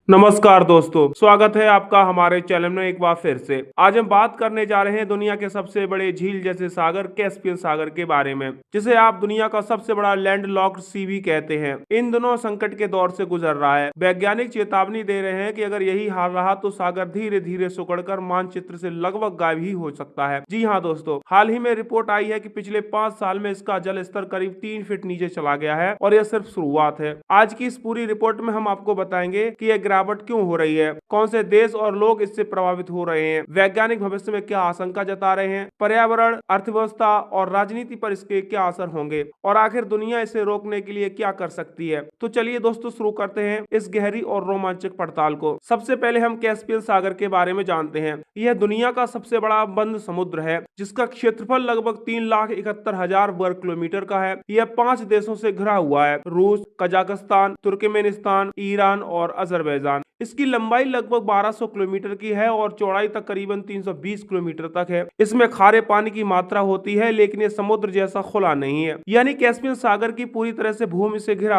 नमस्कार दोस्तों, स्वागत है आपका हमारे चैनल में एक बार फिर से। आज हम बात करने जा रहे हैं दुनिया के सबसे बड़े झील जैसे सागर कैस्पियन सागर के बारे में, जिसे आप दुनिया का सबसे बड़ा लैंड लॉक्ड सी भी कहते हैं। इन दोनों संकट के दौर से गुजर रहा है। वैज्ञानिक चेतावनी दे रहे हैं कि अगर यही हाल रहा तो सागर धीरे धीरे सिकुड़कर मानचित्र से लगभग गायब ही हो सकता है। जी हाँ दोस्तों, हाल ही में रिपोर्ट आई है कि पिछले 5 साल में इसका जल स्तर करीब 3 फीट नीचे चला गया है और यह सिर्फ शुरुआत है। आज की इस पूरी रिपोर्ट में हम आपको बताएंगे कि यह गिरावट क्यों हो रही है, कौन से देश और लोग इससे प्रभावित हो रहे हैं, वैज्ञानिक भविष्य में क्या आशंका जता रहे हैं, पर्यावरण, अर्थव्यवस्था और राजनीति पर इसके क्या असर होंगे और आखिर दुनिया इसे रोकने के लिए क्या कर सकती है। तो चलिए दोस्तों, शुरू करते हैं इस गहरी और रोमांचक पड़ताल को। सबसे पहले हम कैस्पियन सागर के बारे में जानते हैं। यह दुनिया का सबसे बड़ा बंद समुद्र है, जिसका क्षेत्रफल लगभग 3,71,000 वर्ग किलोमीटर का है। यह 5 देशों से घिरा हुआ है: रूस, कजाकिस्तान, तुर्कमेनिस्तान, ईरान और अजरबैजान। इसकी लंबाई लगभग 1200 किलोमीटर की है और चौड़ाई तक करीबन 320 किलोमीटर तक है। इसमें खारे पानी की मात्रा होती है, लेकिन ये समुद्र जैसा खुला नहीं है। यानी कैस्पियन सागर की पूरी तरह से भूमि से घिरा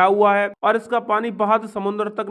हुआ है और इसका पानी बाहर समुद्र तक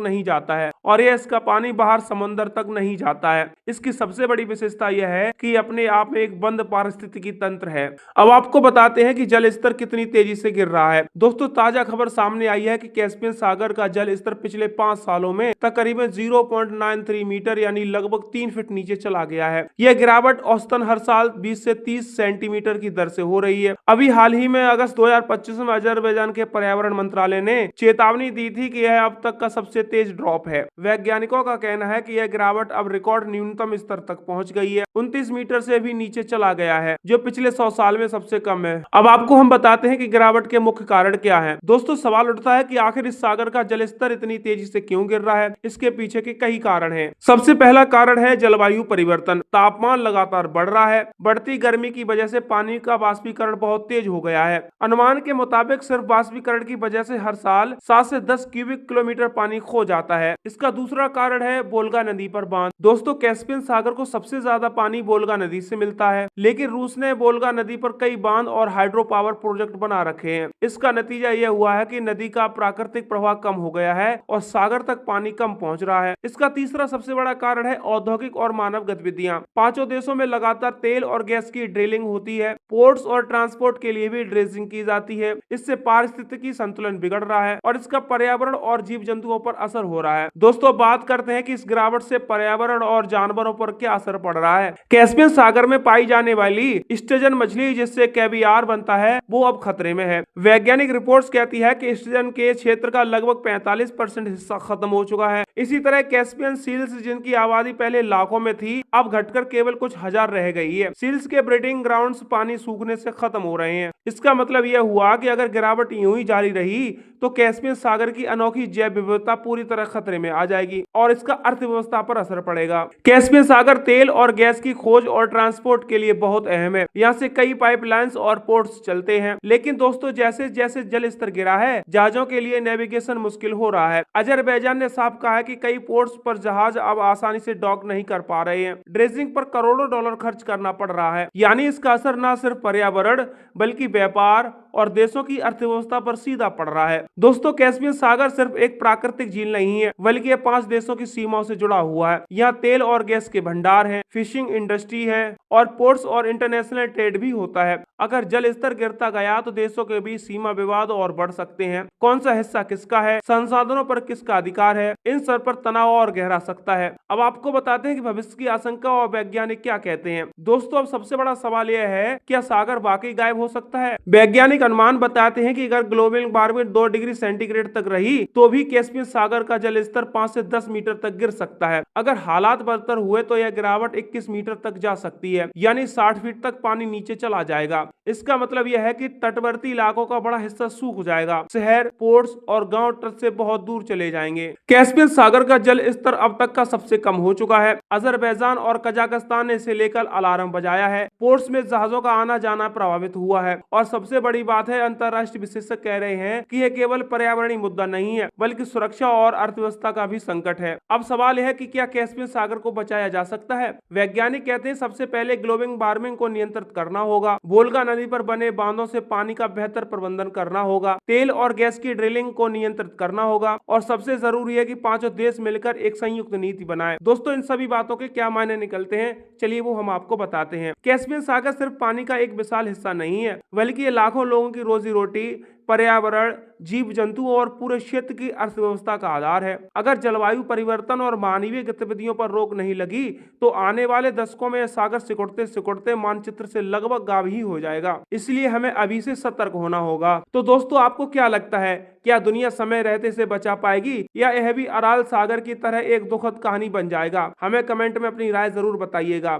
नहीं जाता है इसकी सबसे बड़ी विशेषता यह है कि अपने आप में एक बंद पारिस्थितिकी तंत्र है। अब आपको बताते हैं कि जल स्तर कितनी तेजी से गिर रहा है। दोस्तों, ताजा खबर सामने आई है कि कैस्पियन सागर का जल स्तर पिछले 5 सालों में तकरीबन 0.93 मीटर यानी लगभग 3 फीट नीचे चला गया है। यह गिरावट औसतन हर साल 20 से 30 सेंटीमीटर की दर से हो रही है। अभी हाल ही में अगस्त 2025 में अजरबैजान के पर्यावरण मंत्रालय ने चेतावनी दी थी कि यह अब तक का सबसे तेज ड्रॉप है। वैज्ञानिकों का कहना है कि यह गिरावट अब रिकॉर्ड न्यूनतम स्तर तक पहुंच गई है, 29 मीटर से भी नीचे चला गया है, जो पिछले 100 साल में सबसे कम है। अब आपको हम बताते हैं कि गिरावट के मुख्य कारण क्या है। दोस्तों, सवाल उठता है कि आखिर इस सागर का जल स्तर इतनी तेजी से क्यों गिर रहा है। इसके पीछे के कई कारण हैं। सबसे पहला कारण है जलवायु परिवर्तन। तापमान लगातार बढ़ रहा है। बढ़ती गर्मी की वजह से पानी का वाष्पीकरण बहुत तेज हो गया है। अनुमान के मुताबिक सिर्फ वाष्पीकरण की वजह से हर साल 7 से 10 क्यूबिक किलोमीटर पानी खो जाता है। इसका दूसरा कारण है वोल्गा नदी पर बांध। दोस्तों, कैस्पियन सागर को सबसे ज्यादा पानी वोल्गा नदी से मिलता है, लेकिन रूस ने वोल्गा नदी पर कई बांध और हाइड्रो पावर प्रोजेक्ट बना रखे हैं। इसका नतीजा यह हुआ है कि नदी का प्राकृतिक प्रवाह कम हो गया है और सागर तक पानी कम पहुंच रहा है। इसका तीसरा सबसे बड़ा कारण है औद्योगिक और मानव गतिविधियां। 5 देशों में लगातार तेल और गैस की ड्रिलिंग होती है। पोर्ट्स और ट्रांसपोर्ट के लिए भी ड्रेजिंग की जाती है। इससे पारिस्थितिकी संतुलन बिगड़ रहा है और इसका पर्यावरण और जीव जंतुओं पर असर हो रहा है। दोस्तों, बात करते हैं कि इस गिरावट से पर्यावरण और जानवरों पर क्या असर पड़ रहा है। कैस्पियन सागर में पाई जाने वाली स्टेजन मछली, जिससे कैवियार बनता है, वो अब खतरे में है। वैज्ञानिक रिपोर्ट्स कहती है कि स्टेजन के क्षेत्र का लगभग 45% हिस्सा खत्म हो चुका है। इसी तरह कैस्पियन सील्स, जिनकी आबादी पहले लाखों में थी, अब घटकर केवल कुछ हजार रह गई है। सील्स के ब्रीडिंग ग्राउंड्स पानी सूखने से खत्म हो रहे हैं। इसका मतलब यह हुआ कि अगर गिरावट यूं ही जारी रही तो कैस्पियन सागर की अनोखी जैव विविधता पूरी तरह खतरे में आ जाएगी और इसका अर्थव्यवस्था पर असर पड़ेगा। कैस्पियन सागर तेल और गैस की खोज और ट्रांसपोर्ट के लिए बहुत अहम है। यहाँ से कई पाइपलाइंस और पोर्ट्स चलते हैं। लेकिन दोस्तों, जैसे जैसे जल स्तर गिरा है, जहाजों के लिए नेविगेशन मुश्किल हो रहा है। अजरबैजान ने साफ कहा है कि कई पोर्ट्स पर जहाज अब आसानी से डॉक नहीं कर पा रहे हैं। ड्रेजिंग पर करोड़ों डॉलर खर्च करना पड़ रहा है। यानी इसका असर न सिर्फ पर्यावरण बल्कि व्यापार और देशों की अर्थव्यवस्था पर सीधा पड़ रहा है। दोस्तों, कैस्पियन सागर सिर्फ एक प्राकृतिक झील नहीं है, बल्कि यह 5 देशों की सीमाओं से जुड़ा हुआ है। यहाँ तेल और गैस के भंडार हैं, फिशिंग इंडस्ट्री है और पोर्ट्स और इंटरनेशनल ट्रेड भी होता है। अगर जल स्तर गिरता गया तो देशों के बीच सीमा विवाद और बढ़ सकते हैं। कौन सा हिस्सा किसका है, संसाधनों पर किसका अधिकार है, इन सब पर तनाव और गहरा सकता है। अब आपको बताते हैं कि भविष्य की आशंका और वैज्ञानिक क्या कहते हैं। दोस्तों, अब सबसे बड़ा सवाल यह है, क्या सागर वाकई गायब हो सकता है। वैज्ञानिक अनुमान बताते हैं कि अगर ग्लोबल वार्मिंग 2 डिग्री सेंटीग्रेड तक रही तो भी कैस्पियन सागर का जल स्तर 5 से 10 मीटर तक गिर सकता है। अगर हालात बदतर हुए तो यह गिरावट 21 मीटर तक जा सकती है, यानी 60 फीट तक पानी नीचे चला जाएगा। इसका मतलब यह है कि तटवर्ती इलाकों का बड़ा हिस्सा सूख जाएगा। शहर, पोर्ट्स और गांव तट से बहुत दूर चले जाएंगे। कैस्पियन सागर का जल स्तर अब तक का सबसे कम हो चुका है। अजरबैजान और कजाकिस्तान ने इसे लेकर अलार्म बजाया है। पोर्ट्स में जहाजों का आना जाना प्रभावित हुआ है और सबसे बड़ी बात है, अंतर्राष्ट्रीय विशेषज्ञ कह रहे हैं कि यह केवल पर्यावरणीय मुद्दा नहीं है बल्कि सुरक्षा और अर्थव्यवस्था का भी संकट है। अब सवाल यह है कि क्या कैस्पियन सागर को बचाया जा सकता है। वैज्ञानिक कहते हैं सबसे पहले ग्लोबल वार्मिंग को नियंत्रित करना होगा, वोल्गा नदी पर बने बांधों से पानी का बेहतर प्रबंधन करना होगा, तेल और गैस की ड्रिलिंग को नियंत्रित करना होगा और सबसे जरूरी है कि पांचों देश मिलकर एक संयुक्त नीति बनाए। दोस्तों, इन सभी बातों के क्या मायने निकलते हैं, चलिए वो हम आपको बताते हैं। कैस्पियन सागर सिर्फ पानी का एक विशाल हिस्सा नहीं है, बल्कि ये लाखों लोगों की रोजी रोटी, पर्यावरण, जीव जंतु और पूरे क्षेत्र की अर्थव्यवस्था का आधार है। अगर जलवायु परिवर्तन और मानवीय गतिविधियों पर रोक नहीं लगी तो आने वाले दशकों में यह सागर सिकुड़ते सिकुड़ते मानचित्र से लगभग गायब ही हो जाएगा। इसलिए हमें अभी से सतर्क होना होगा। तो दोस्तों, आपको क्या लगता है, क्या दुनिया समय रहते इसे बचा पाएगी या यह भी अराल सागर की तरह एक दुखद कहानी बन जाएगा? हमें कमेंट में अपनी राय जरूर बताइएगा।